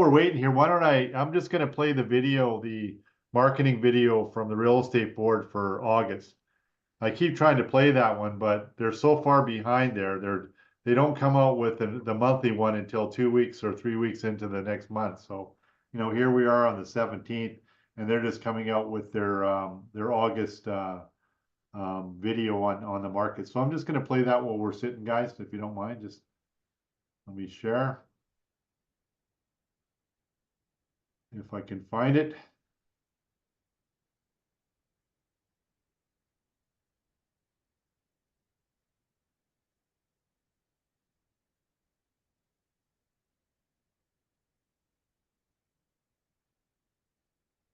we're waiting here, why don't I'm just gonna play the video, the marketing video from the real estate board for August. I keep trying to play that one, but they're so far behind there. They don't come out with the monthly one until 2 weeks or 3 weeks into the next month. So, here we are on the 17th, and they're just coming out with their August video on the market. So I'm just going to play that while we're sitting, guys. If you don't mind, just let me share. If I can find it.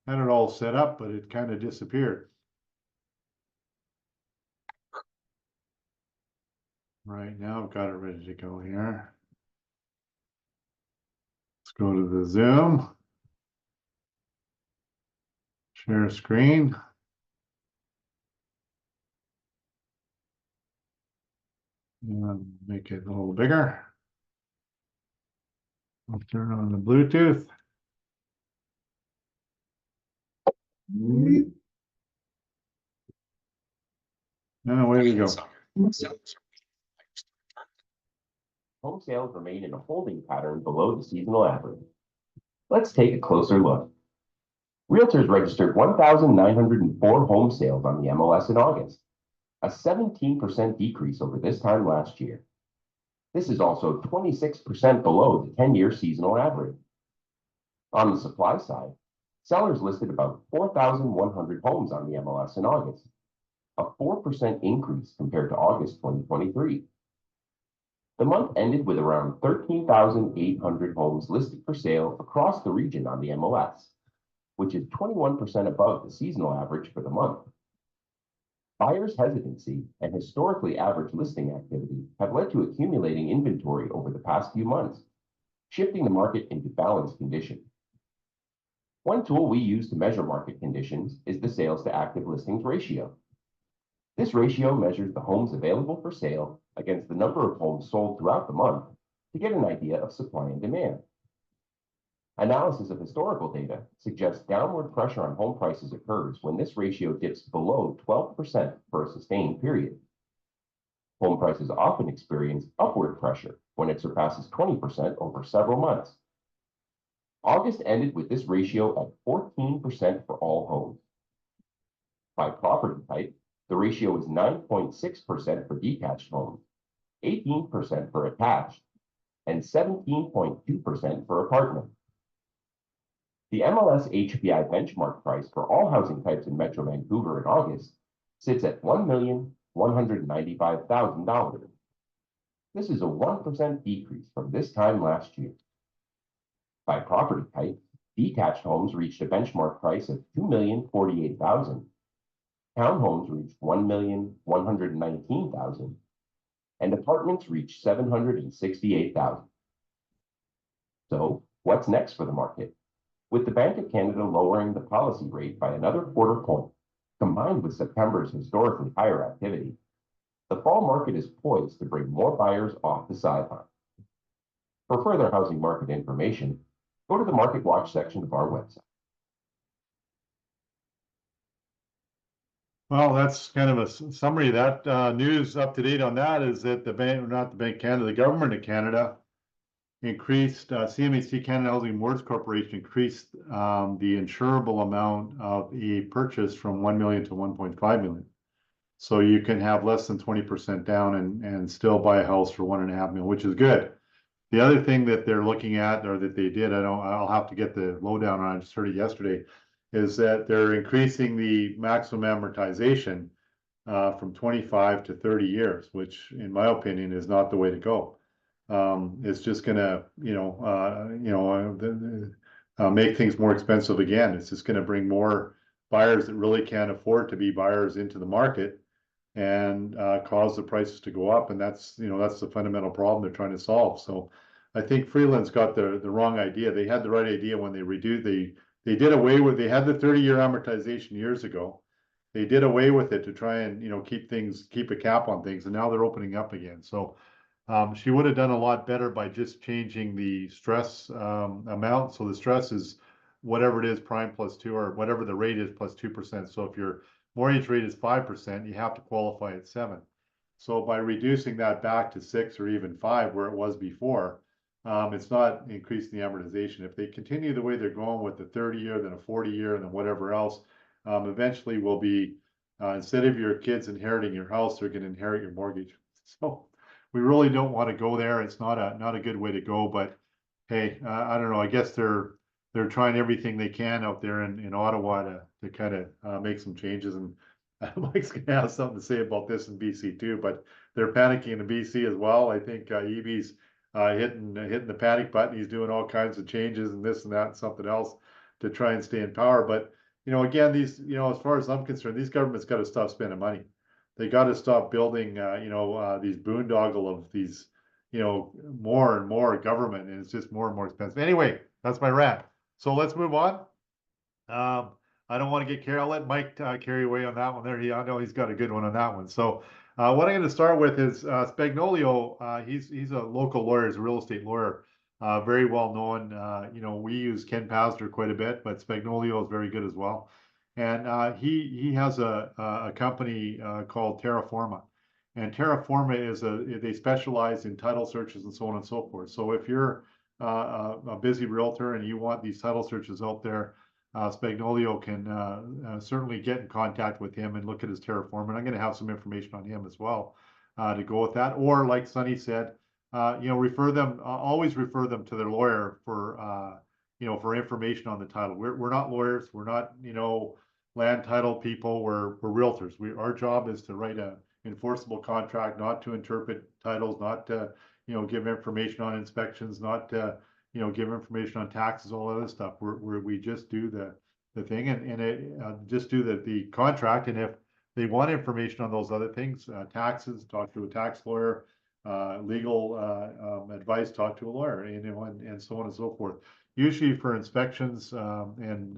Had it all set up, but it kind of disappeared. Right now, I've got it ready to go here. Let's go to the Zoom. Share screen. And make it a little bigger. I'll turn on the Bluetooth. And away we go. Home sales remain in a holding pattern below the seasonal average. Let's take a closer look. Realtors registered 1,904 home sales on the MLS in August, a 17% decrease over this time last year. This is also 26% below the 10-year seasonal average. On the supply side, sellers listed about 4,100 homes on the MLS in August, a 4% increase compared to August 2023. The month ended with around 13,800 homes listed for sale across the region on the MLS, which is 21% above the seasonal average for the month. Buyers' hesitancy and historically average listing activity have led to accumulating inventory over the past few months, shifting the market into balanced condition. One tool we use to measure market conditions is the sales to active listings ratio. This ratio measures the homes available for sale against the number of homes sold throughout the month to get an idea of supply and demand. Analysis of historical data suggests downward pressure on home prices occurs when this ratio dips below 12% for a sustained period. Home prices often experience upward pressure when it surpasses 20% over several months. August ended with this ratio at 14% for all homes. By property type, the ratio is 9.6% for detached homes, 18% for attached, and 17.2% for apartment. The MLS HPI benchmark price for all housing types in Metro Vancouver in August sits at $1,195,000. This is a 1% decrease from this time last year. By property type, detached homes reached a benchmark price of $2,048,000. Townhomes reached $1,119,000, and apartments reached $768,000. So, what's next for the market? With the Bank of Canada lowering the policy rate by another quarter point, combined with September's historically higher activity, the fall market is poised to bring more buyers off the sideline. For further housing market information, go to the Market Watch section of our website. Well, that's kind of a summary. That news up to date on that is that the government of Canada increased, CMHC, Canada Housing Mortgage Corporation, increased the insurable amount of a purchase from 1 million to 1.5 million. So you can have less than 20% down and still buy a house for 1.5 million, which is good. The other thing that they're looking at, or that they did, I'll have to get the lowdown on, I just heard it yesterday, is that they're increasing the maximum amortization from 25 to 30 years, which in my opinion is not the way to go. It's just gonna, make things more expensive again. It's just gonna bring more buyers that really can't afford to be buyers into the market and cause the prices to go up. And that's the fundamental problem they're trying to solve. So I think Freeland's got the wrong idea. They had the right idea when they they did away with, they had the 30-year amortization years ago. They did away with it to try and, keep a cap on things, and now they're opening up again. So She would have done a lot better by just changing the stress amount. So the stress is whatever it is, prime plus 2, or whatever the rate is plus 2%. So if your mortgage rate is 5%, you have to qualify at 7. So by reducing that back to 6 or even 5, where it was before, it's not increasing the amortization. If they continue the way they're going with the 30-year, then a 40-year, and then whatever else, eventually will be, instead of your kids inheriting your house, they're going to inherit your mortgage. So we really don't want to go there. It's not a good way to go, but hey, I don't know. I guess they're trying everything they can out there in Ottawa to kind of make some changes. And Mike's gonna have something to say about this in BC too, but they're panicking in BC as well. I think Evie's hitting the panic button. He's doing all kinds of changes and this and that and something else to try and stay in power. But again, these as far as I'm concerned, these governments got to stop spending money. They got to stop building these boondoggle of these more and more government, and it's just more and more expensive. Anyway, that's my rant. So let's move on. I don't want to get carried. I'll let Mike carry away on that one there. I know he's got a good one on that one. So what I'm going to start with is Spagnolio. He's a local lawyer, he's a real estate lawyer, very well known. We use Ken Pasder quite a bit, but Spagnolio is very good as well. And he has a company called Terraforma. And Terraforma is they specialize in title searches and so on and so forth. So if you're a busy realtor and you want these title searches out there, Spagnolio can certainly get in contact with him and look at his Terraform. And I'm going to have some information on him as well to go with that. Or like Sonny said, refer them, always refer them to their lawyer for information on the title. We're not lawyers. We're not, land title people. We're realtors. Our job is to write a enforceable contract, not to interpret titles, not to, give information on inspections, not to, give information on taxes, all other stuff. We just do the thing and just do the contract. And if they want information on those other things, taxes, talk to a tax lawyer, legal advice, talk to a lawyer, and so on and so forth. Usually for inspections and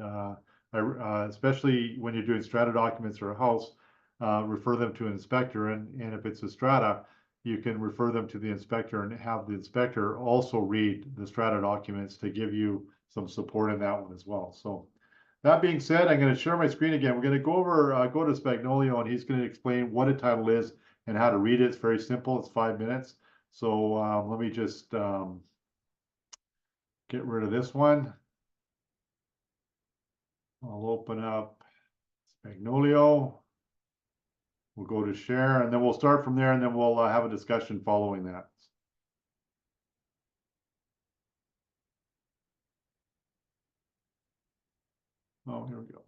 especially when you're doing strata documents or a house, refer them to an inspector. And if it's a strata, you can refer them to the inspector and have the inspector also read the strata documents to give you some support in that one as well. So that being said, I'm going to share my screen again. We're going to go to Spagnolio, and he's going to explain what a title is and how to read it. It's very simple. It's 5 minutes. So let me just get rid of this one. I'll open up Spagnolio. We'll go to share, and then we'll start from there, and then we'll have a discussion following that. Oh, here we go.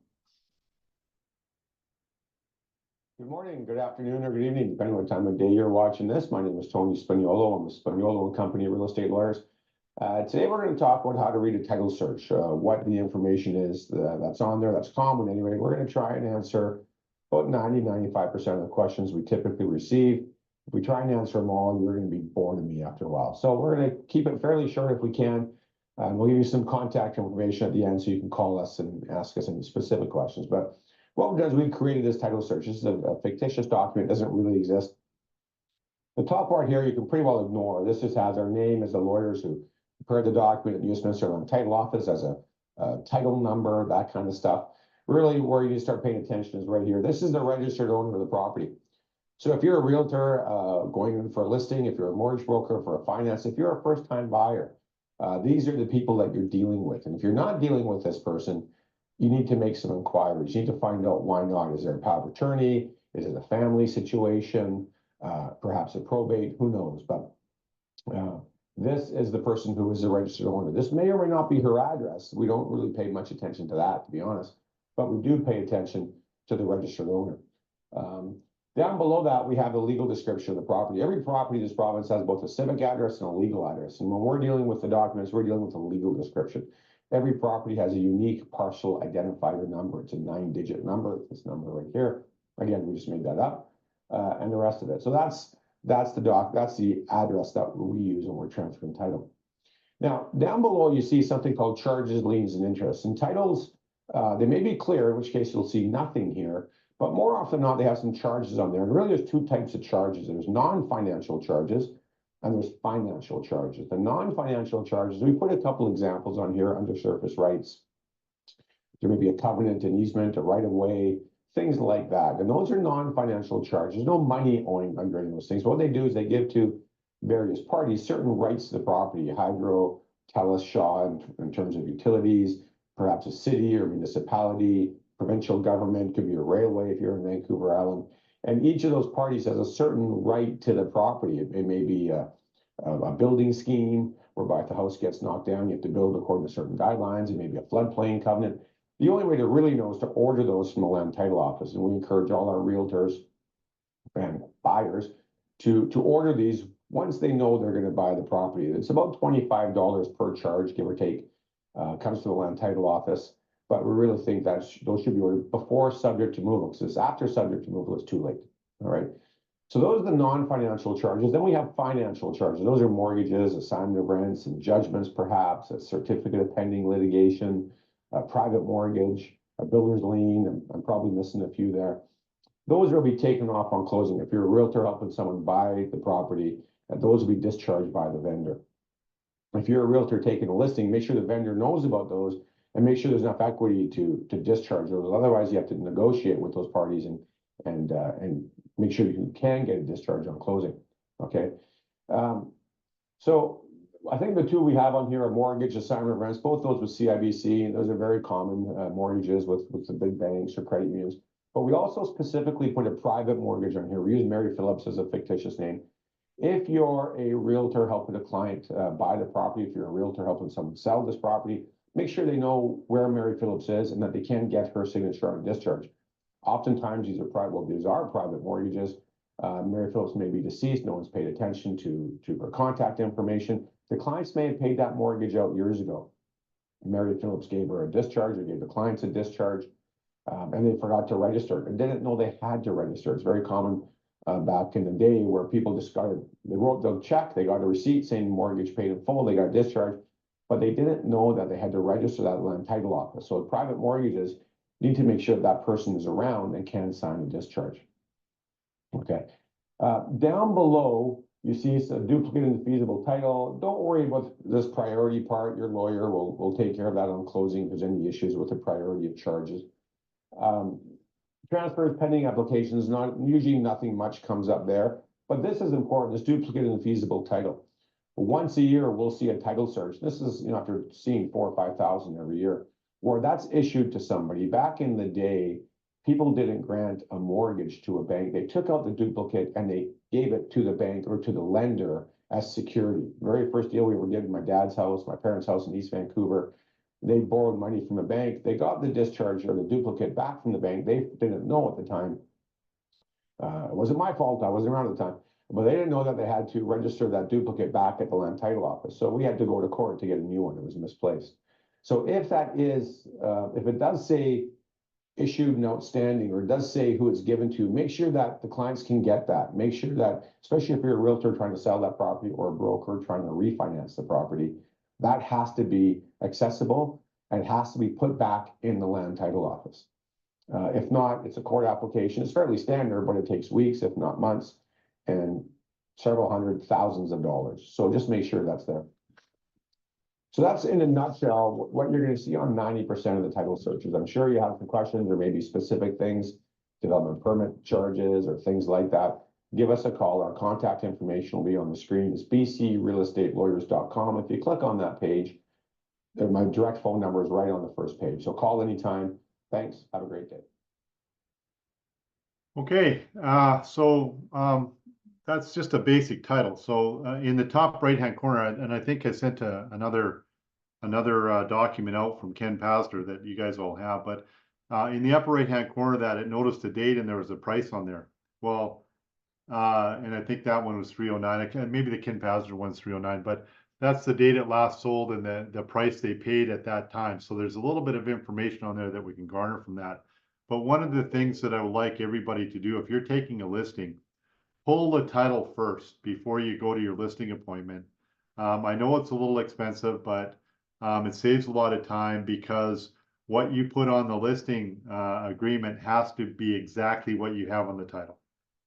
Good morning, good afternoon, or good evening, depending on what time of day you're watching this. My name is Tony Spagnolo. I'm with Spagnolo & Company Real Estate Lawyers. Today we're going to talk about how to read a title search, what the information is that's on there, that's common anyway. We're going to try and answer about 90–95% of the questions we typically receive. If we try and answer them all, you're going to be bored of me after a while. So we're going to keep it fairly short if we can. We'll give you some contact information at the end so you can call us and ask us any specific questions. But what we've done is we've created this title search. This is a fictitious document, doesn't really exist. The top part here you can pretty well ignore. This just has our name as the lawyers who prepared the document at the U.S. Minister of Title Office as a title number, that kind of stuff. Really, where you need to start paying attention is right here. This is the registered owner of the property. So if you're a realtor going in for a listing, if you're a mortgage broker for a finance, if you're a first-time buyer, these are the people that you're dealing with. And if you're not dealing with this person, you need to make some inquiries. You need to find out why not. Is there a power of attorney? Is it a family situation? Perhaps a probate? Who knows? But this is the person who is the registered owner. This may or may not be her address. We don't really pay much attention to that, to be honest. But we do pay attention to the registered owner. Down below that, we have the legal description of the property. Every property in this province has both a civic address and a legal address. And when we're dealing with the documents, we're dealing with a legal description. Every property has a unique parcel identifier number. It's a 9-digit number. It's this number right here. Again, we just made that up, and the rest of it. So that's the address that we use when we're transferring title. Now, down below, you see something called charges, liens, and interest. And titles, they may be clear, in which case you'll see nothing here. But more often than not, they have some charges on there. And really, there's two types of charges. There's non-financial charges, and there's financial charges. The non-financial charges, we put a couple examples on here under surface rights. There may be a covenant, an easement, a right of way, things like that. And those are non-financial charges, no money owing under any of those things. What they do is they give to various parties certain rights to the property, hydro, TELUS, Shaw, in terms of utilities, perhaps a city or municipality, provincial government, could be a railway if you're in Vancouver Island. And each of those parties has a certain right to the property. It may be a building scheme whereby if the house gets knocked down, you have to build according to certain guidelines. It may be a floodplain covenant. The only way to really know is to order those from the land title office. And we encourage all our realtors and buyers to order these once they know they're going to buy the property. It's about $25 per charge, give or take, comes to the land title office. But we really think that those should be ordered before subject to removal, because after subject to removal, it's too late. All right. So those are the non-financial charges. Then we have financial charges. Those are mortgages, assignment of rents, and judgments, perhaps, a certificate of pending litigation, a private mortgage, a builder's lien, and I'm probably missing a few there. Those will be taken off on closing. If you're a realtor helping someone buy the property, those will be discharged by the vendor. If you're a realtor taking a listing, make sure the vendor knows about those and make sure there's enough equity to discharge those. Otherwise, you have to negotiate with those parties and make sure you can get a discharge on closing. Okay. So I think the two we have on here are mortgage, assignment of rents, both those with CIBC. Those are very common mortgages with the big banks or credit unions. But we also specifically put a private mortgage on here. We use Mary Phillips as a fictitious name. If you're a realtor helping a client buy the property, if you're a realtor helping someone sell this property, make sure they know where Mary Phillips is and that they can get her signature on discharge. Oftentimes these are private mortgages. Mary Phillips may be deceased. No one's paid attention to her contact information. The clients may have paid that mortgage out years ago. Mary Phillips gave her a discharge or gave the clients a discharge, and they forgot to register it and didn't know they had to register. It's very common back in the day where people discarded, they wrote the check, they got a receipt saying mortgage paid in full, they got discharged, but they didn't know that they had to register that land title office. So private mortgages need to make sure that person is around and can sign a discharge. Okay. Down below, you see a duplicate in the feasible title. Don't worry about this priority part. Your lawyer will take care of that on closing if there's any issues with the priority of charges. Transfers pending applications, usually nothing much comes up there, but this is important. This duplicate in the feasible title. Once a year, we'll see a title search. This is, after seeing 4,000 or 5,000 every year, where that's issued to somebody. Back in the day, people didn't grant a mortgage to a bank. They took out the duplicate and they gave it to the bank or to the lender as security. The very first deal we ever did in my dad's house, my parents' house in East Vancouver, they borrowed money from a bank. They got the discharge or the duplicate back from the bank. They didn't know at the time. It wasn't my fault. I wasn't around at the time. But they didn't know that they had to register that duplicate back at the land title office. So we had to go to court to get a new one. It was misplaced. So if that is, if it does say issued and outstanding, or it does say who it's given to, make sure that the clients can get that. Make sure that, especially if you're a realtor trying to sell that property or a broker trying to refinance the property, that has to be accessible and it has to be put back in the land title office. If not, it's a court application. It's fairly standard, but it takes weeks, if not months, and several hundred thousands of dollars. So just make sure that's there. So that's in a nutshell what you're going to see on 90% of the title searches. I'm sure you have some questions or maybe specific things, development permit charges or things like that. Give us a call. Our contact information will be on the screen. It's bcrealestatelawyers.com. If you click on that page, my direct phone number is right on the first page. So call anytime. Thanks. Have a great day. Okay, that's just a basic title. So in the top right-hand corner, and I think I sent another document out from Ken Pastor that you guys all have, but in the upper right-hand corner of that, it noticed the date and there was a price on there. Well, and I think that one was 309. Maybe the Ken Pastor one's 309, but that's the date it last sold and the price they paid at that time. So there's a little bit of information on there that we can garner from that. But one of the things that I would like everybody to do, if you're taking a listing, pull the title first before you go to your listing appointment. I know it's a little expensive, but it saves a lot of time because what you put on the listing agreement has to be exactly what you have on the title.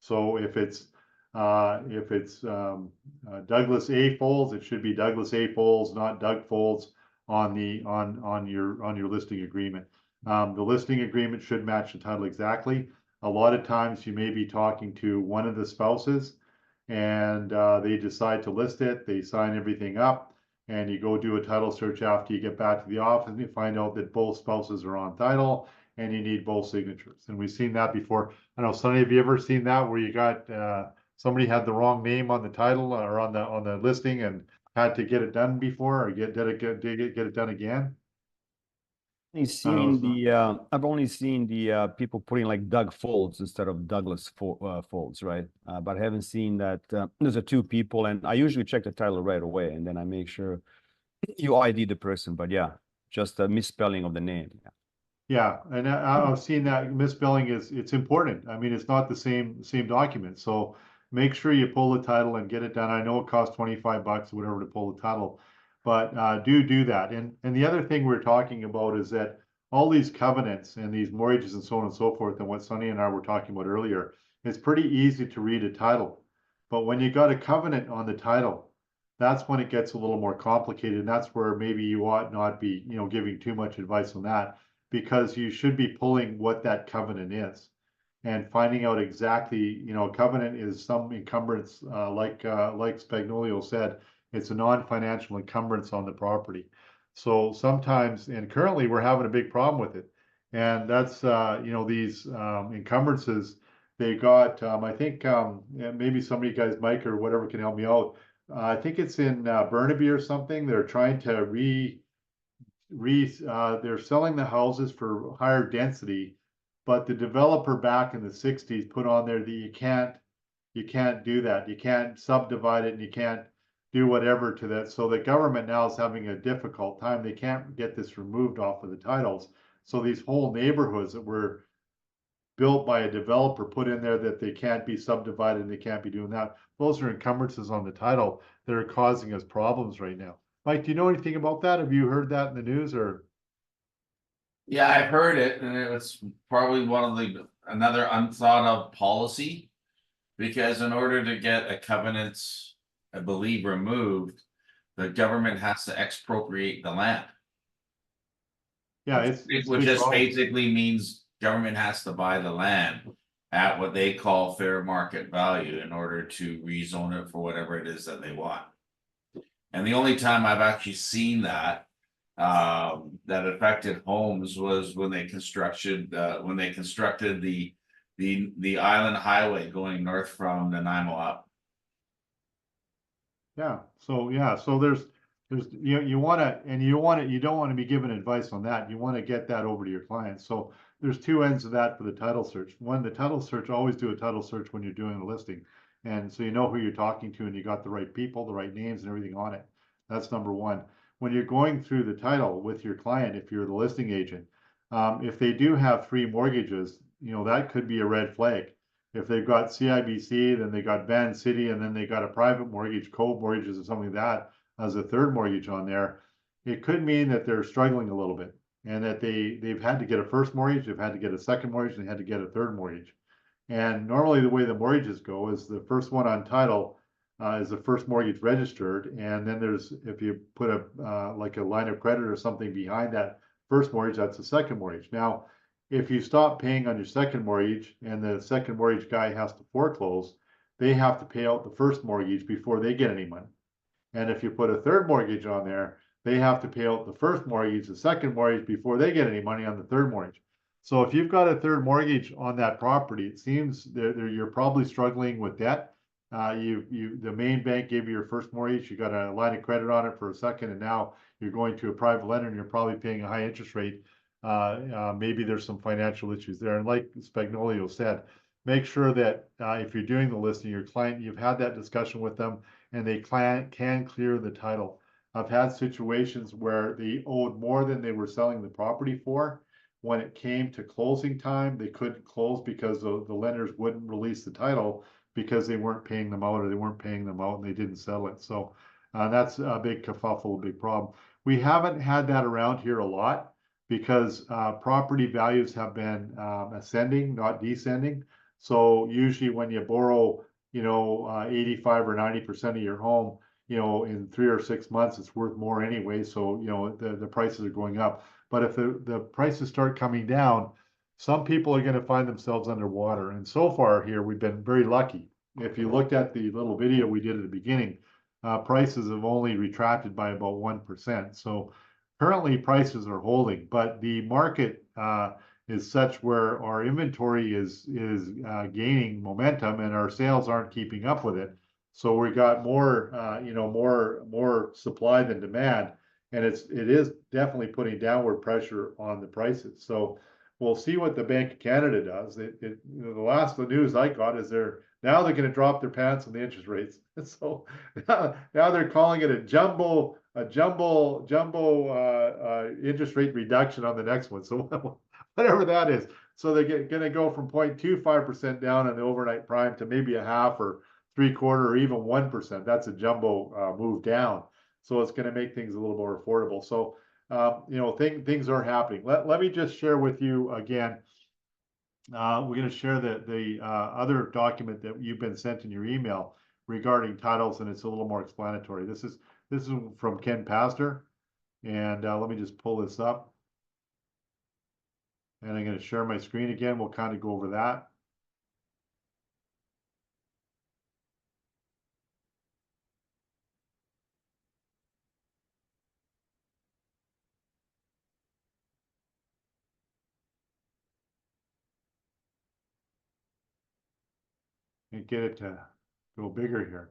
So if it's If it's Douglas A. Foulds, it should be Douglas A. Foulds, not Doug Foulds on your listing agreement. The listing agreement should match the title exactly. A lot of times you may be talking to one of the spouses and they decide to list it, they sign everything up, and you go do a title search after you get back to the office and you find out that both spouses are on title and you need both signatures. And we've seen that before. I don't know, Sonny, have you ever seen that where you got somebody had the wrong name on the title or on the listing and had to get it done before or get it done again? I've only seen the people putting like Doug Folds instead of Douglas Folds, right? But I haven't seen that there's a two people, and I usually check the title right away, and then I make sure you ID the person. But yeah, just a misspelling of the name. Yeah, and I've seen that misspelling it's important. I mean, it's not the same document. So make sure you pull the title and get it done. I know it costs $25 or whatever to pull the title, but do that. And the other thing we're talking about is that all these covenants and these mortgages and so on and so forth, and what Sonny and I were talking about earlier, it's pretty easy to read a title. But when you got a covenant on the title, that's when it gets a little more complicated. And that's where maybe you ought not be, giving too much advice on that, because you should be pulling what that covenant is and finding out exactly, covenant is some encumbrance, like Spagnolio said, it's a non-financial encumbrance on the property. So sometimes, and currently we're having a big problem with it. And that's, these encumbrances, they got, I think, maybe somebody, guys, Mike or whatever can help me out. I think it's in Burnaby or something. They're trying to they're selling the houses for higher density, but the developer back in the 60s put on there that you can't do that. You can't subdivide it and you can't do whatever to that. So the government now is having a difficult time. They can't get this removed off of the titles. So these whole neighborhoods that were built by a developer put in there that they can't be subdivided and they can't be doing that. Those are encumbrances on the title that are causing us problems right now. Mike, do you know anything about that? Have you heard that in the news or? Yeah, I've heard it, and it's probably one of another unthought of policy. Because in order to get a covenant, I believe, removed, the government has to expropriate the land. Yeah, Which just basically means government has to buy the land at what they call fair market value in order to rezone it for whatever it is that they want. And the only time I've actually seen that affected homes was when they constructed the island highway going north from Nanaimo up. Yeah, so there's you want to, and you don't want to be given advice on that. You want to get that over to your clients. So there's two ends of that for the title search. One, the title search, always do a title search when you're doing a listing. And so you know who you're talking to and you got the right people, the right names and everything on it. That's number one. When you're going through the title with your client, if you're the listing agent, if they do have 3 mortgages, that could be a red flag. If they've got CIBC, then they got Van City, and then they got a private mortgage, Cove Mortgages or something like that as a third mortgage on there, it could mean that they're struggling a little bit and that they've had to get a first mortgage, they've had to get a second mortgage, and they had to get a third mortgage. And normally the way the mortgages go is the first one on title is the first mortgage registered, and then there's, if you put a like a line of credit or something behind that first mortgage, that's the second mortgage. Now, if you stop paying on your second mortgage and the second mortgage guy has to foreclose, they have to pay out the first mortgage before they get any money. And if you put a third mortgage on there, they have to pay out the first mortgage, the second mortgage before they get any money on the third mortgage. So if you've got a third mortgage on that property, it seems that you're probably struggling with debt. The main bank gave you your first mortgage, you got a line of credit on it for a second, and now you're going to a private lender and you're probably paying a high interest rate. Maybe there's some financial issues there. And like Spagnolio said, make sure that if you're doing the listing, your client, you've had that discussion with them and they can clear the title. I've had situations where they owed more than they were selling the property for. When it came to closing time, they couldn't close because the lenders wouldn't release the title because they weren't paying them out, or they weren't paying them out and they didn't settle it. So that's a big kerfuffle, a big problem. We haven't had that around here a lot because property values have been ascending, not descending. So usually when you borrow 85 or 90% of your home, in 3 or 6 months, it's worth more anyway. So, the prices are going up. But if the prices start coming down, some people are going to find themselves underwater. And so far here, we've been very lucky. If you looked at the little video we did at the beginning, prices have only retracted by about 1%. So currently prices are holding, but the market is such where our inventory is gaining momentum and our sales aren't keeping up with it. So we got more more supply than demand, and it is definitely putting downward pressure on the prices. So we'll see what the Bank of Canada does. The news I got is they're going to drop their pants on the interest rates. So now they're calling it a jumbo interest rate reduction on the next one. So whatever that is. So they're going to go from 0.25% down on the overnight prime to maybe a half or 3/4 or even 1%. That's a jumbo move down. So it's going to make things a little more affordable. So things are happening. Let me just share with you again. We're going to share the other document that you've been sent in your email regarding titles, and it's a little more explanatory. This is from Ken Pastor, and let me just pull this up. And I'm going to share my screen again. We'll kind of go over that. And get it to go bigger here.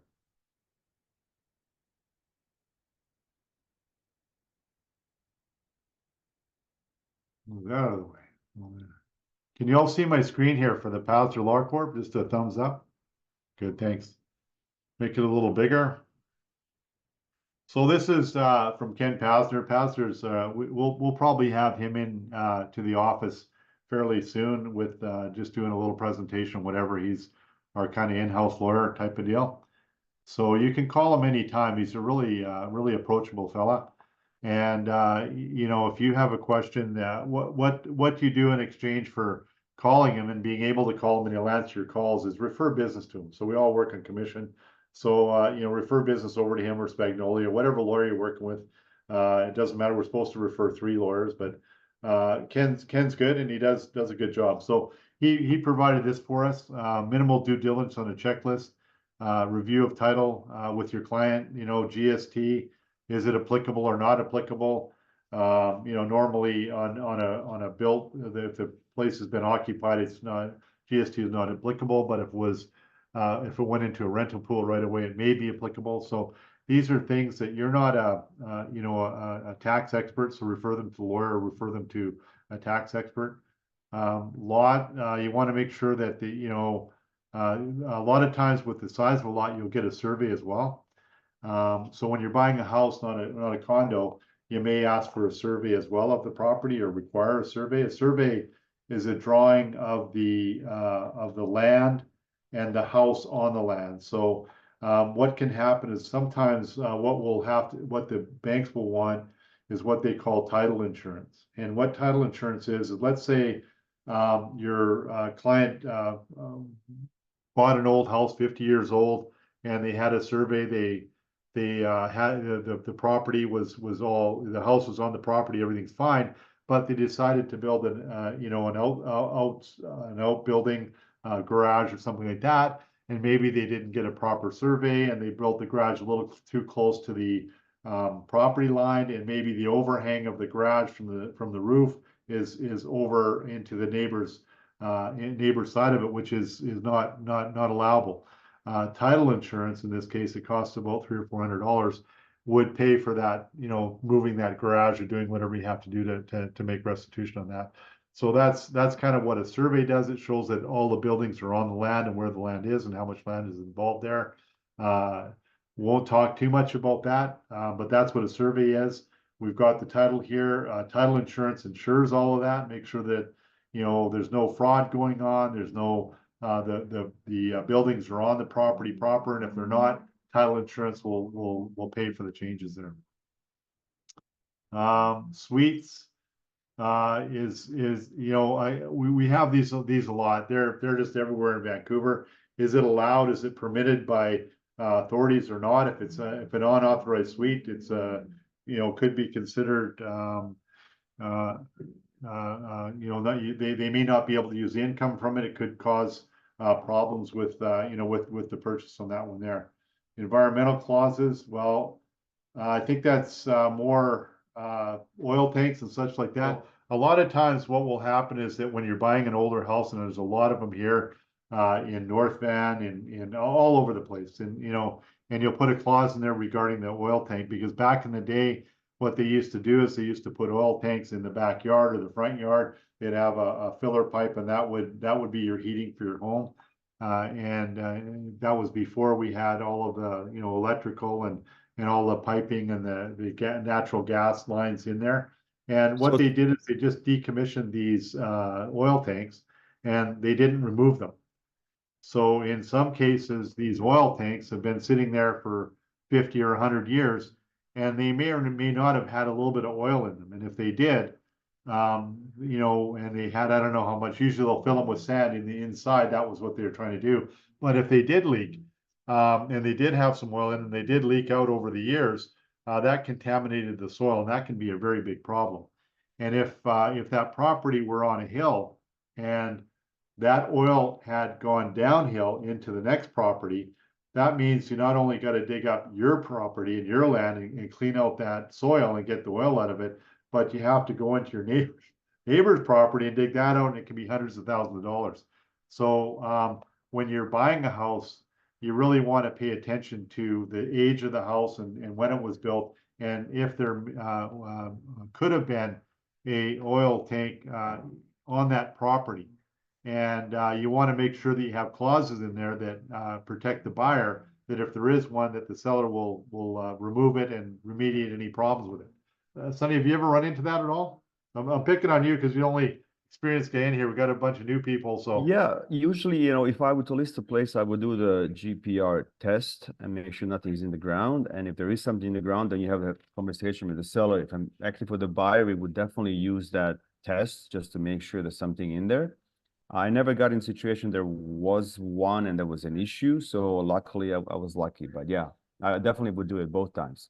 Move that out of the way. Can you all see my screen here for the Pastor Law Corp? Just a thumbs up. Good, thanks. Make it a little bigger. So this is from Ken Pastor. Pastor's we'll probably have him in to the office fairly soon with just doing a little presentation, whatever. He's our kind of in-house lawyer type of deal. So you can call him anytime. He's a really approachable fella. And if you have a question, what you do in exchange for calling him and being able to call him and he'll answer your calls is refer business to him. So we all work on commission. So refer business over to him or Spagnolia, whatever lawyer you're working with. It doesn't matter. We're supposed to refer 3 lawyers, but Ken's good and he does a good job. So he provided this for us. Minimal due diligence on a checklist. Review of title with your client. GST. Is it applicable or not applicable? Normally on a built, if the place has been occupied, it's not, GST is not applicable. But if it went into a rental pool right away, it may be applicable. So these are things that you're not a tax expert, so refer them to a lawyer or refer them to a tax expert. Lot, you want to make sure that a lot of times with the size of a lot, you'll get a survey as well. So when you're buying a house, not a condo, you may ask for a survey as well of the property or require a survey. A survey is a drawing of the land and the house on the land. So what can happen is sometimes what the banks will want is what they call title insurance. And what title insurance is let's say your client bought an old house, 50 years old, and they had a survey. They had the property was all, the house was on the property, everything's fine, but they decided to build an outbuilding, garage or something like that, and maybe they didn't get a proper survey and they built the garage a little too close to the property line, and maybe the overhang of the garage from the roof is over into the neighbor's side of it, which is not allowable. Title insurance, in this case, it costs about $300 or $400, would pay for that, moving that garage or doing whatever you have to do to make restitution on that. So that's kind of what a survey does. It shows that all the buildings are on the land and where the land is and how much land is involved there. Won't talk too much about that, but that's what a survey is. We've got the title here. Title insurance insures all of that. Make sure that there's no fraud going on. There's no the buildings are on the property proper, and if they're not, title insurance will pay for the changes there. Suites we have these a lot. They're just everywhere in Vancouver. Is it allowed? Is it permitted by authorities or not? If it's if an unauthorized suite, it's you know, could be considered you know, they may not be able to use the income from it. It could cause problems with you know, with the purchase on that one there. Environmental clauses, well, I think that's more oil tanks and such like that. A lot of times what will happen is that when you're buying an older house, and there's a lot of them here in North Van, in all over the place, and you know, and you'll put a clause in there regarding the oil tank, because back in the day, what they used to do is they used to put oil tanks in the backyard or the front yard. They'd have a filler pipe, and that would be your heating for your home. And that was before we had all of the, you know, electrical and all the piping and the natural gas lines in there. And what So- they did is they just decommissioned these oil tanks, and they didn't remove them. So in some cases, these oil tanks have been sitting there for 50 or 100 years, and they may or may not have had a little bit of oil in them. And if they did, you know, and they had, I don't know how much, usually they'll fill them with sand in the inside. That was what they were trying to do. But if they did leak, and they did have some oil in, and they did leak out over the years, that contaminated the soil, and that can be a very big problem. And if that property were on a hill, and that oil had gone downhill into the next property, that means you not only got to dig up your property and your land and clean out that soil and get the oil out of it, but you have to go into your neighbor's property and dig that out, and it can be hundreds of thousands of dollars. So when you're buying a house, you really want to pay attention to the age of the house and when it was built, and if there could have been a oil tank on that property. And you want to make sure that you have clauses in there that protect the buyer, that if there is one, that the seller will remove it and remediate any problems with it. Sonny, have you ever run into that at all? I'm picking on you because you only experienced guy in here. We got a bunch of new people, so Yeah, usually, you know, if I were to list a place, I would do the GPR test and make sure nothing's in the ground. And if there is something in the ground, then you have a conversation with the seller. If I'm actually for the buyer, we would definitely use that test just to make sure there's something in there. I never got in a situation there was one and there was an issue. So luckily I was lucky, but yeah, I definitely would do it both times.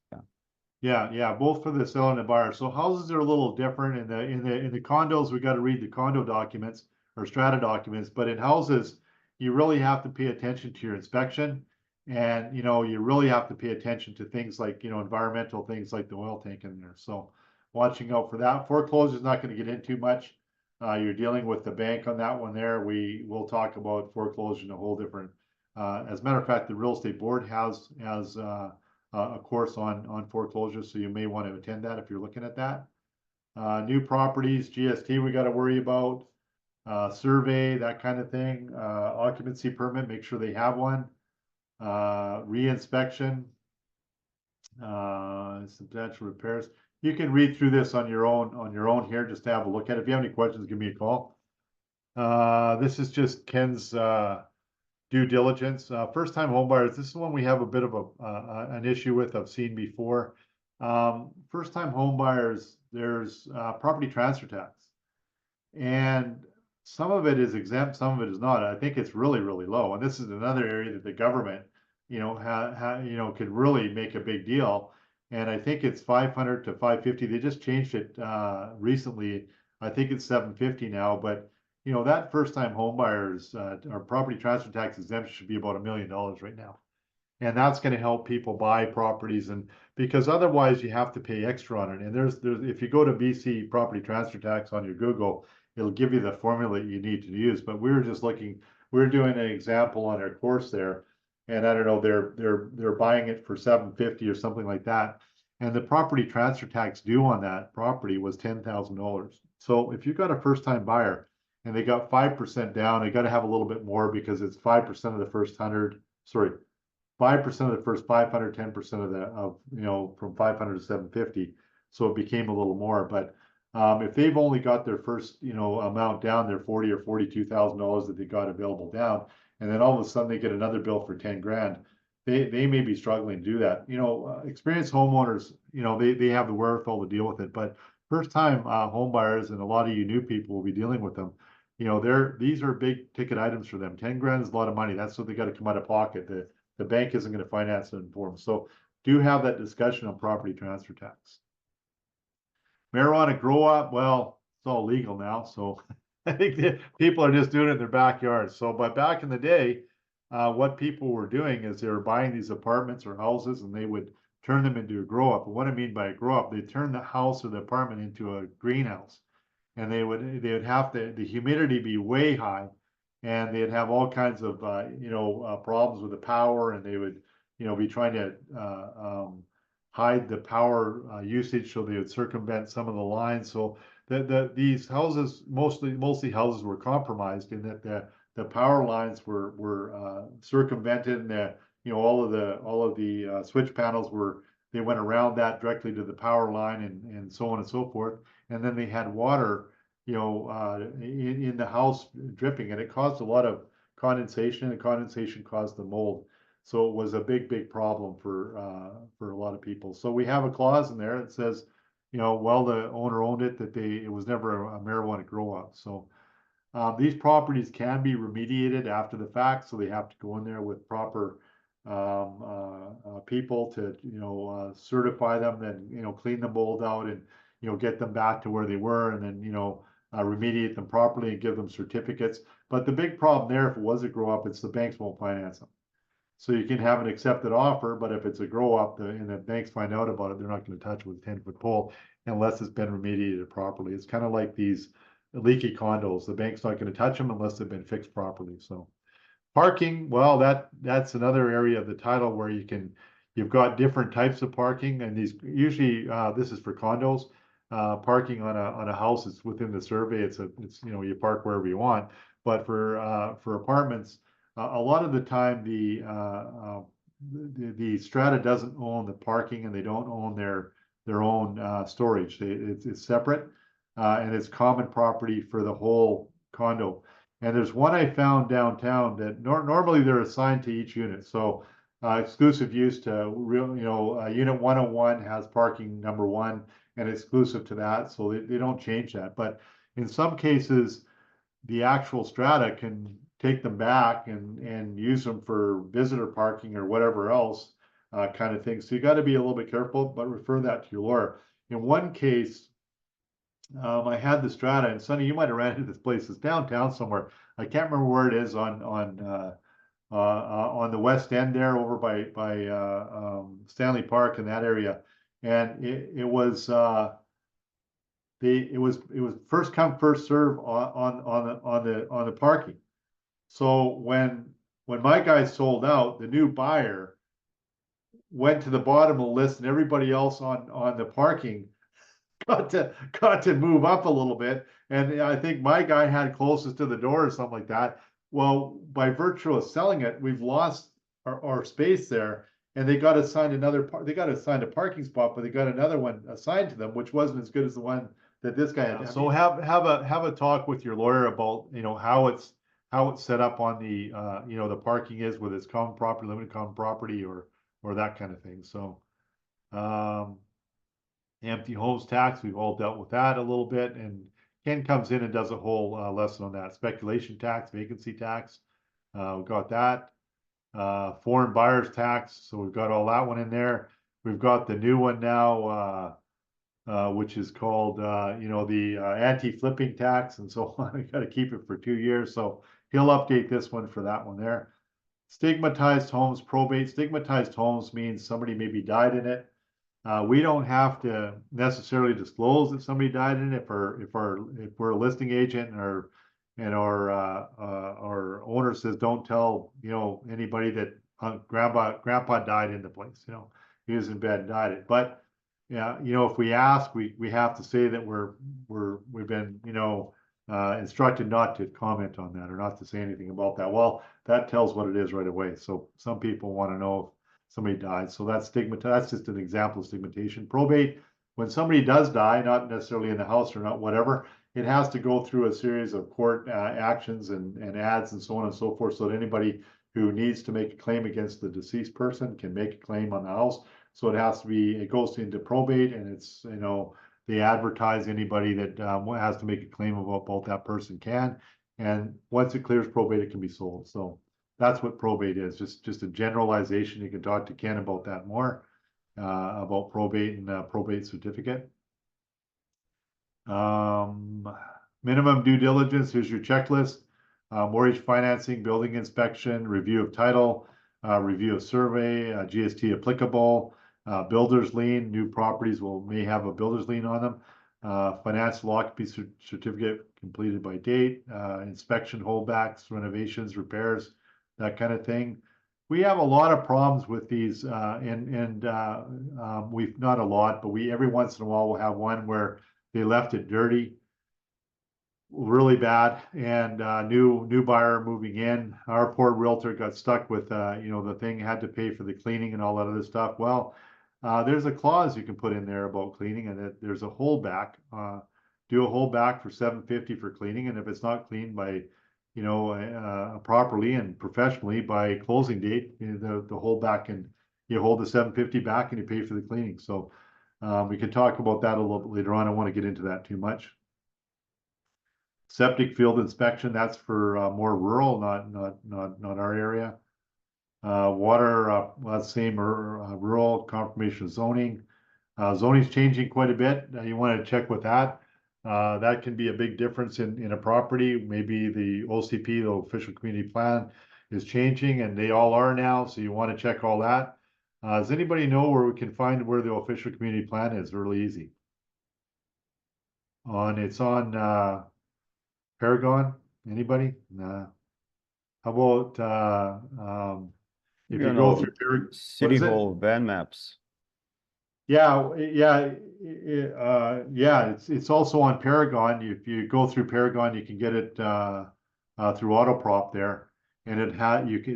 Yeah. yeah, both for the seller and the buyer. So houses are a little different. In the condos, we got to read the condo documents or strata documents, but in houses, you really have to pay attention to your inspection, and you know, you really have to pay attention to things like, you know, environmental things like the oil tank in there. So watching out for that. Foreclosure is not going to get into much. You're dealing with the bank on that one there. We will talk about foreclosure in a whole different. As a matter of fact, the real estate board has a course on foreclosure, so you may want to attend that if you're looking at that. New properties, GST, we got to worry about. Survey, that kind of thing. Occupancy permit, make sure they have one. Re-inspection. Substantial repairs. You can read through this on your own here, just to have a look at it. If you have any questions, give me a call. This is just Ken's due diligence. First time homebuyers, this is one we have a bit of an issue with, I've seen before. First time homebuyers, there's property transfer tax. And some of it is exempt, some of it is not. I think it's really, really low. And this is another area that the government, you know, you know, could really make a big deal. And I think it's 500 to 550. They just changed it recently. I think it's 750 now. But you know, that first time home buyers or property transfer tax exemption should be about $1 million right now. And that's going to help people buy properties, and because otherwise you have to pay extra on it. And there's if you go to BC property transfer tax on your Google, it'll give you the formula you need to use. But we were just looking, we're doing an example on our course there, and I don't know, they're buying it for 750 or something like that. And the property transfer tax due on that property was $10,000. So if you've got a first time buyer and they got 5% down, they got to have a little bit more because it's 5% of the first 100, sorry, 5% of the first 500, 10% of you know, from 500 to 750. So it became a little more. But if they've only got their first, you know, amount down, their $40,000 or $42,000 that they got available down, and then all of a sudden they get another bill for 10 grand, they may be struggling to do that. You know, experienced homeowners, you know, they have the wherewithal to deal with it. But first time home buyers, and a lot of you new people will be dealing with them, you know, these are big ticket items for them. 10 grand is a lot of money. That's what they got to come out of pocket. The bank isn't going to finance it for them. So do have that discussion on property transfer tax. Marijuana grow up, well, it's all legal now, so I think people are just doing it in their backyards. So, but back in the day, what people were doing is they were buying these apartments or houses and they would turn them into a grow up. And what I mean by a grow up, they turn the house or the apartment into a greenhouse. And they would have the humidity be way high, and they'd have all kinds of problems with the power, and they would be trying to hide the power usage, so they would circumvent some of the lines. So these houses, mostly houses, were compromised in that the power lines were circumvented, and all of the switch panels they went around that directly to the power line, and so on and so forth. And then they had water, in the house dripping, and it caused a lot of condensation, and condensation caused the mold. So it was a big problem for a lot of people. So we have a clause in there that says, well, the owner owned it, that it was never a marijuana grow up. So these properties can be remediated after the fact, so they have to go in there with proper people to certify them, then clean the mold out, and get them back to where they were, and then remediate them properly and give them certificates. But the big problem there, if it was a grow up, it's the banks won't finance them. So you can have an accepted offer, but if it's a grow up and the banks find out about it, they're not going to touch it with a 10-foot pole unless it's been remediated properly. It's kind of like these leaky condos. The bank's not going to touch them unless they've been fixed properly. So parking, well, that's another area of the title where you've got different types of parking, and these usually this is for condos. Parking on a house is within the survey. It's you park wherever you want. But for apartments, a lot of the time the strata doesn't own the parking, and they don't own their own storage. It's separate, and it's common property for the whole condo. And there's one I found downtown that normally they're assigned to each unit. So exclusive use to unit 101 has parking number 1 and exclusive to that. So they don't change that. But in some cases, the actual strata can take them back and use them for visitor parking or whatever else kind of thing. So you got to be a little bit careful, but refer that to your lawyer. In one case, I had the strata, and Sonny, you might have ran into this place. It's downtown somewhere. I can't remember where it is on the west end there, over by Stanley Park in that area, and it was first come first serve on the parking. So when my guy sold out, the new buyer went to the bottom of the list, and everybody else on the parking got to move up a little bit. And I think my guy had closest to the door or something like that. Well, by virtue of selling it, we've lost our space there, and they got assigned a parking spot, but they got another one assigned to them, which wasn't as good as the one that this guy had. So have a talk with your lawyer about how it's set up on the the parking is, whether it's common property, limited common property, or that kind of thing. So empty homes tax, we've all dealt with that a little bit, and Ken comes in and does a whole lesson on that. Speculation tax, vacancy tax, we've got that. Foreign buyers tax, so we've got all that one in there. We've got the new one now, which is called the anti-flipping tax, and so on. We got to keep it for 2 years, so he'll update this one for that one there. Stigmatized homes, probate. Stigmatized homes means somebody maybe died in it. We don't have to necessarily disclose that somebody died in it if we're a listing agent, and our owner says don't tell anybody that grandpa died in the place. He was in bed and died it. But yeah, if we ask, we have to say that we've been instructed not to comment on that, or not to say anything about that. Well, that tells what it is right away. So some people want to know if somebody died. So that's that's just an example of stigmatization. Probate, when somebody does die, not necessarily in the house or not whatever, it has to go through a series of court actions and ads and so on and so forth, so that anybody who needs to make a claim against the deceased person can make a claim on the house. So it goes into probate, and it's they advertise anybody that has to make a claim about that person can. And once it clears probate, it can be sold. So that's what probate is, just a generalization. You can talk to Ken about that more, about probate and probate certificate. Minimum due diligence, here's your checklist. Mortgage financing, building inspection, review of title, review of survey, GST applicable, builder's lien, new properties may have a builder's lien on them. Financial occupancy certificate completed by date, inspection holdbacks, renovations, repairs, that kind of thing. We have a lot of problems with these, we've not a lot, but we every once in a while will have one where they left it dirty, really bad, and new buyer moving in. Our poor realtor got stuck with the thing, had to pay for the cleaning and all that other stuff. Well, there's a clause you can put in there about cleaning, and that there's a holdback. Do a holdback for $750 for cleaning, and if it's not cleaned by properly and professionally by closing date, the holdback, and you hold the $750 back and you pay for the cleaning. So we can talk about that a little bit later on. I don't want to get into that too much. Septic field inspection, that's for more rural, not our area. Water, same rural confirmation of zoning. Zoning's changing quite a bit. You want to check with that. That can be a big difference in a property. Maybe the OCP, the official community plan, is changing, and they all are now. So you want to check all that. Does anybody know where we can find where the official community plan is? Really easy. It's on Paragon. Anybody? Nah. How about if you go through Paragon, City Hall van maps. yeah, it's also on Paragon. If you go through Paragon, you can get it through Autoprop there, and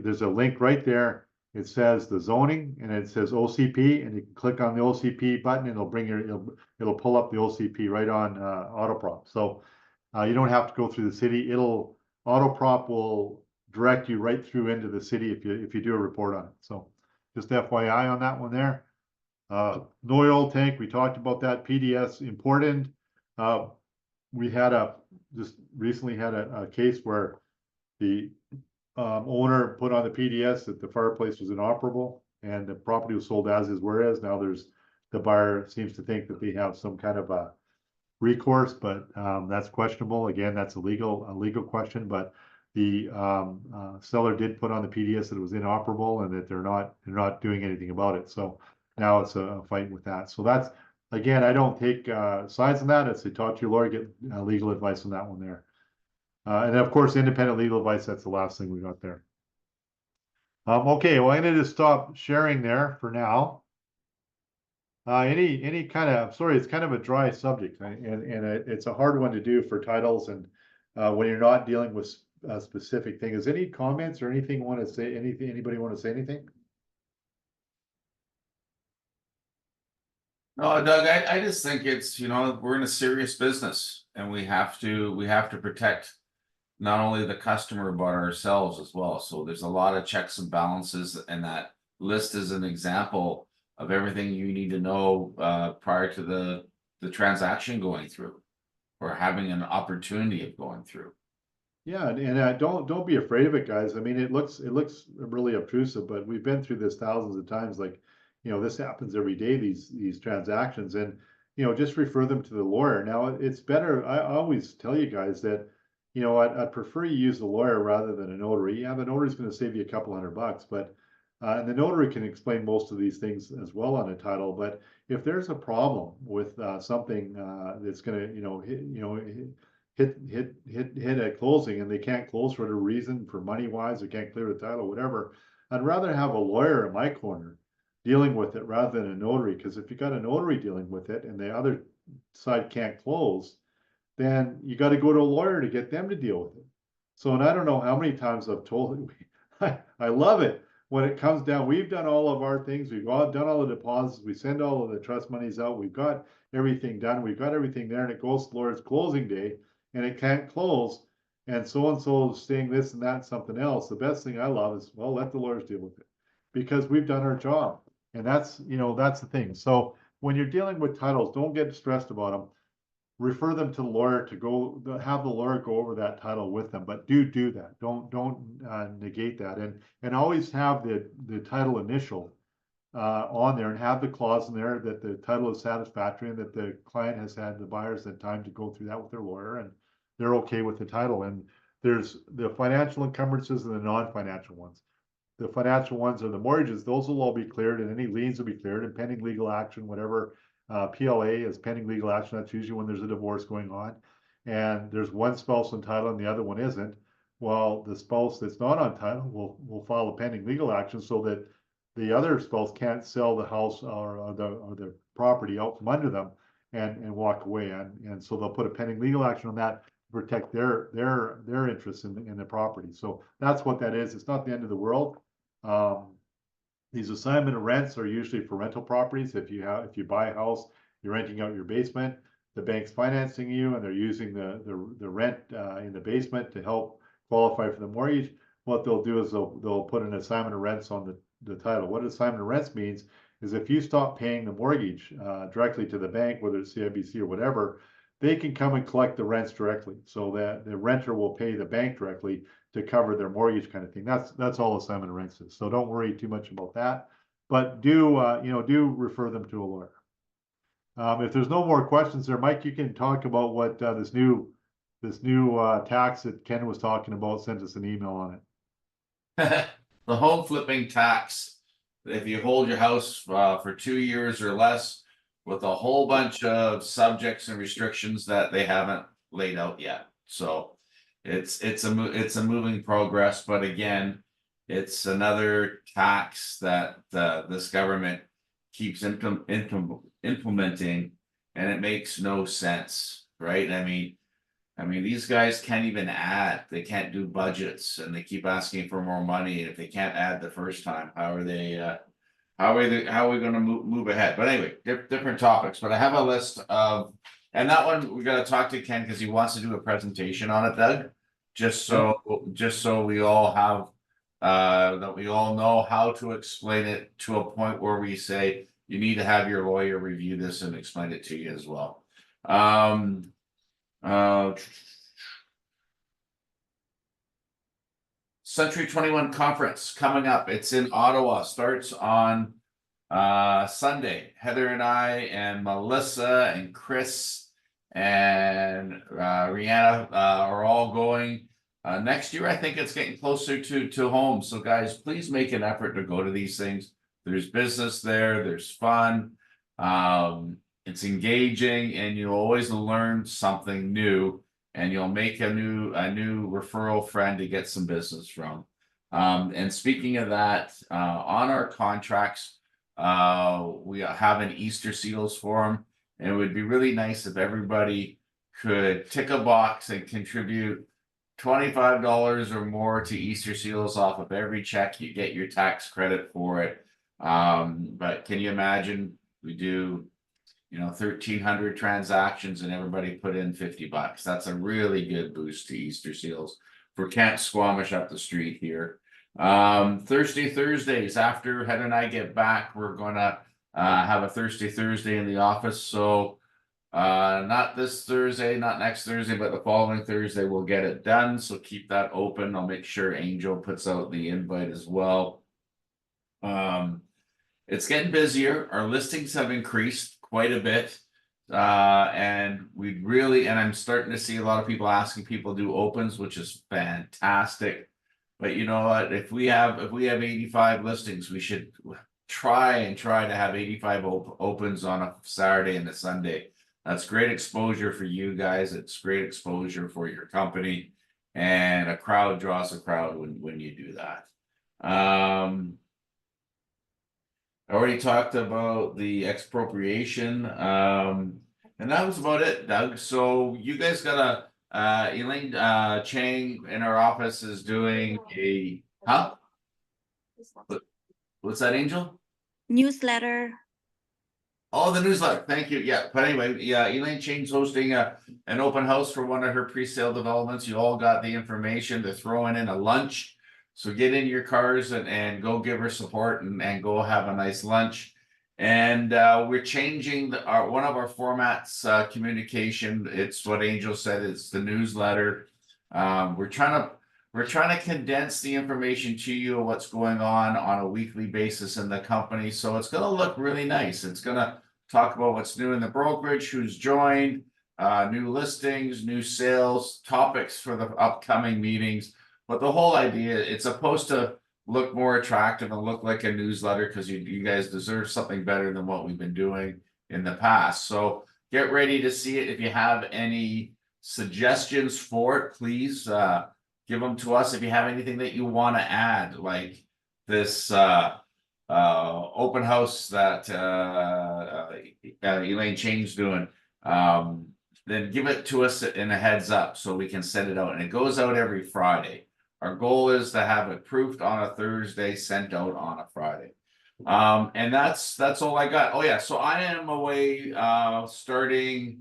there's a link right there. It says the zoning, and it says OCP, and you can click on the OCP button, and it'll pull up the OCP right on Autoprop. So you don't have to go through the city. Autoprop will direct you right through into the city if you do a report on it. So just FYI on that one there. No oil tank, we talked about that. PDS important. We just recently had a case where the owner put on the PDS that the fireplace was inoperable, and the property was sold as is, whereas now the buyer seems to think that they have some kind of a recourse, but that's questionable. Again, that's a legal question, but the seller did put on the PDS that it was inoperable and that they're not doing anything about it. So now it's a fight with that. So that's, again, I don't take sides on that. It's to talk to your lawyer, get legal advice on that one there. And of course, independent legal advice, that's the last thing we got there. Okay, well, I'm going to just stop sharing there for now. Any kind of, sorry, it's kind of a dry subject, and it's a hard one to do for titles, and when you're not dealing with a specific thing. Is any comments or anything want to say? Anybody want to say anything? No, Doug, I just think it's, we're in a serious business, and we have to protect not only the customer but ourselves as well. So there's a lot of checks and balances, and that list is an example of everything you need to know prior to the transaction going through, or having an opportunity of going through. Yeah, and don't be afraid of it, guys. I mean, it looks really obtrusive, but we've been through this thousands of times. Like, this happens every day, these transactions, and just refer them to the lawyer. Now, it's better. I always tell you guys that I'd prefer you use the lawyer rather than a notary. Yeah, the notary's going to save you a couple $100, but and the notary can explain most of these things as well on a title. But if there's a problem with something that's going to hit at closing, and they can't close for whatever reason, for money wise, they can't clear the title, whatever, I'd rather have a lawyer in my corner dealing with it rather than a notary. Because if you got a notary dealing with it and the other side can't close, then you got to go to a lawyer to get them to deal with it. So, and I don't know how many times I've told I love it when it comes down. We've done all of our things. We've done all the deposits. We send all of the trust monies out. We've got everything done. We've got everything there, and it goes to the lawyer's closing day, and it can't close. And so is saying this and that and something else. The best thing I love is, well, let the lawyers deal with it, because we've done our job. And that's the thing. So when you're dealing with titles, don't get stressed about them. refer them to the lawyer to go, have the lawyer go over that title with them, but do that. Don't negate that, and always have the title initial on there, and have the clause in there that the title is satisfactory and that the client has had, the buyers had time to go through that with their lawyer and they're okay with the title. And there's the financial encumbrances and the non-financial ones. The financial ones are the mortgages; those will all be cleared, and any liens will be cleared, and pending legal action, whatever. PLA is pending legal action. That's usually when there's a divorce going on, and there's one spouse on title and the other one isn't. Well, the spouse that's not on title will file a pending legal action so that the other spouse can't sell the house or the property out from under them and walk away. And so they'll put a pending legal action on that to protect their interests in the property. So that's what that is. It's not the end of the world. These assignment of rents are usually for rental properties. If you buy a house, you're renting out your basement, the bank's financing you, and they're using the rent in the basement to help qualify for the mortgage. What they'll do is they'll put an assignment of rents on the title. What assignment of rents means is if you stop paying the mortgage directly to the bank, whether it's CIBC or whatever, they can come and collect the rents directly, so that the renter will pay the bank directly to cover their mortgage, kind of thing. That's all assignment of rents is. So don't worry too much about that, but do refer them to a lawyer. If there's no more questions there, Mike, you can talk about what this new tax that Ken was talking about. Sent us an email on it. The home flipping tax, if you hold your house for 2 years or less, with a whole bunch of subjects and restrictions that they haven't laid out yet. So it's a moving progress, but again, it's another tax that this government keeps implementing, and it makes no sense, right? I mean, these guys can't even add. They can't do budgets, and they keep asking for more money. And if they can't add the first time, how are they? How are we going to move ahead? But anyway, different topics. But I have a list of, and that one we got to talk to Ken because he wants to do a presentation on it, Doug. Just so we all have that we all know how to explain it to a point where we say you need to have your lawyer review this and explain it to you as well. Century 21 conference coming up. It's in Ottawa. Starts on Sunday. Heather and I and Melissa and Chris and Rihanna are all going. Next year, I think it's getting closer to home. So guys, please make an effort to go to these things. There's business there. There's fun. It's engaging, and you'll always learn something new. And you'll make a new referral friend to get some business from. And speaking of that, on our contracts, we have an Easter seals form, and it would be really nice if everybody could tick a box and contribute $25 or more to Easter seals. Off of every check, you get your tax credit for it. But can you imagine we do 1,300 transactions and everybody put in $50. That's a really good boost to Easter seals for Camp Squamish up the street here. Thursdays after Heather and I get back, we're gonna have a Thursday in the office. So not this Thursday, not next Thursday, but the following Thursday we'll get it done. So keep that open. I'll make sure Angel puts out the invite as well. It's getting busier. Our listings have increased quite a bit, and I'm starting to see a lot of people asking people to do opens, which is fantastic. But you know what? If we have 85 listings, we should try to have 85 opens on a Saturday and a Sunday. That's great exposure for you guys. It's great exposure for your company, and a crowd draws a crowd when you do that. I already talked about the expropriation, and that was about it, Doug. So you guys got Elaine Chang in our office is doing a what's that, Angel? Newsletter. Oh, the newsletter. Thank you. Yeah, but anyway, yeah, Elaine Chang's hosting an open house for one of her pre-sale developments. You all got the information. They're throwing in a lunch. So get in your cars and go give her support and go have a nice lunch. And we're changing one of our formats, communication. It's what Angel said, it's the newsletter. We're trying to condense the information to you of what's going on a weekly basis in the company. So it's gonna look really nice. It's gonna talk about what's new in the brokerage, who's joined, new listings, new sales, topics for the upcoming meetings. But the whole idea, it's supposed to look more attractive and look like a newsletter, because you guys deserve something better than what we've been doing in the past. So get ready to see it. If you have any suggestions for it, please give them to us. If you have anything that you want to add, like this open house that Elaine Chain's doing, then give it to us in a heads up so we can send it out. And it goes out every Friday. Our goal is to have it proofed on a Thursday, sent out on a Friday. And that's all I got. Oh yeah, so I am away starting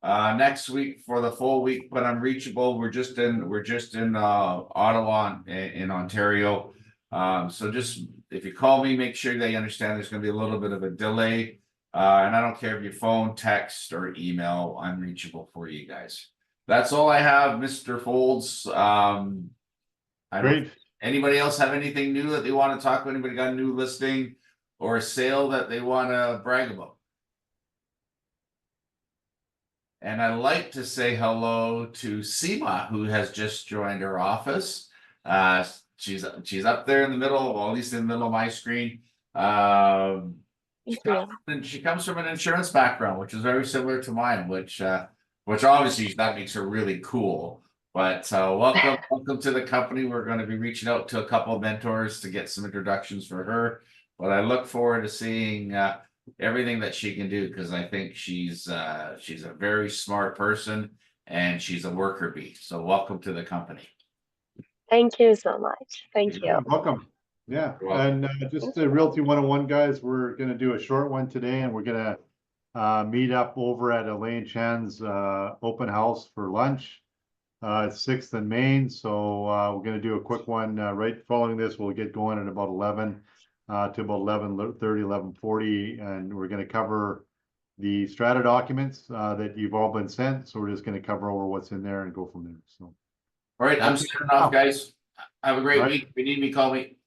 next week for the full week, but I'm reachable. We're just in Ottawa in Ontario. So just if you call me, make sure they understand there's going to be a little bit of a delay. And I don't care if you phone, text, or email, I'm reachable for you guys. That's all I have, Mr. Foulds. Great. Anybody else have anything new that they want to talk about? Anybody got a new listing or a sale that they want to brag about? And I'd like to say hello to Seema, who has just joined our office. She's up there in the middle, well, at least in the middle of my screen. She comes from an insurance background, which is very similar to mine, which obviously that makes her really cool. But welcome to the company. We're going to be reaching out to a couple of mentors to get some introductions for her. But I look forward to seeing everything that she can do, because I think she's a very smart person and she's a worker bee. So welcome to the company. Thank you so much. Thank you. You're welcome. Yeah, and just the Realty 101 guys, we're going to do a short one today, and we're going to meet up over at Elaine Chan's open house for lunch. 6th and Main, so we're going to do a quick one right following this. We'll get going at about 11 to about 11:30, 11:40, and we're going to cover the strata documents that you've all been sent. So we're just going to cover over what's in there and go from there. So, all right, I'm signing off, guys. Have a great week. If you need me, call me.